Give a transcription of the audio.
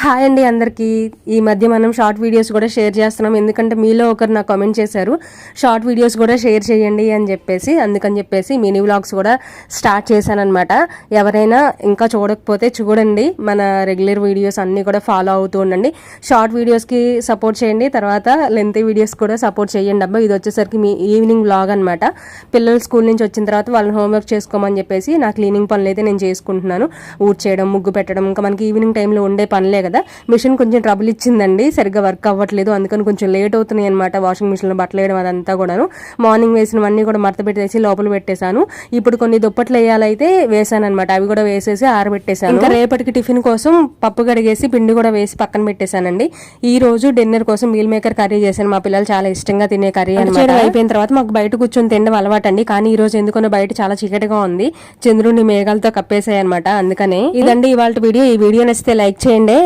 Hi అండి అందరికీ. ఈ మధ్య మనం షార్ట్ వీడియోస్ కూడా షేర్ చేస్తున్నాం, ఎందుకంటే మీలో ఒకరు నాకు కామెంట్ చేశారు షార్ట్ వీడియోస్ కూడా షేర్ చేయండి అని చెప్పేసి. అందుకని చెప్పేసి మినీ వ్లాగ్స్ కూడా స్టార్ట్ చేశానమాట. ఎవరైనా ఇంకా చూడకపోతే చూడండి, మన రెగ్యులర్ వీడియోస్ అన్నీ కూడా ఫాలో అవుతూ ఉండండి. షార్ట్ వీడియోస్కి సపోర్ట్ చేయండి, తర్వాత లెంతీ వీడియోస్ కూడా సపోర్ట్ చేయండి. అబ్బా, ఇది వచ్చేసరికి మీ ఈవినింగ్ వ్లాగ్ అనమాట. పిల్లలు స్కూల్ నుంచి వచ్చిన తర్వాత వాళ్ళని హోంవర్క్ చేసుకోమని చెప్పేసి నా క్లీనింగ్ పనులు అయితే నేను చేసుకుంటున్నాను. ఊడ్ చేయడం, ముగ్గు పెట్టడం, ఇంకా మనకి ఈవినింగ్ టైంలో ఉండే పనులే కదా. మిషన్ కొంచెం ట్రబుల్ ఇచ్చిందండి, సరిగ్గా వర్క్ అవ్వట్లేదు, అందుకని కొంచెం లేట్ అవుతున్నాయి అనమాట. వాషింగ్ మిషన్ లో బట్టలు వేయడం అదంతా కూడాను. మార్నింగ్ వేసినవన్నీ కూడా మడత పెట్టేసి లోపల పెట్టేశాను. ఇప్పుడు కొన్ని దుప్పట్లు వేయాలైతే వేసాను అనమాట, అవి కూడా వేసేసి ఆరబెట్టేశాను. ఇంకా రేపటికి టిఫిన్ కోసం పప్పు కడిగేసి పిండి కూడా వేసి పక్కన పెట్టేశానండి. ఈ రోజు డిన్నర్ కోసం మీల్ మేకర్ కర్రీ చేశాను. మా పిల్లలు చాలా ఇష్టంగా తినే కర్రీ అనమాట. అయిపోయిన తర్వాత మాకు బయట కూర్చొని తినడం అలవాటండి, కానీ ఈ రోజు ఎందుకో బయట చాలా చీకటిగా ఉంది, చంద్రుడిని మేఘాలతో కప్పేసాయి అనమాట. అందుకనే ఇదండి ఇవాళ వీడియో. ఈ వీడియో నచ్చితే లైక్ చేయండి.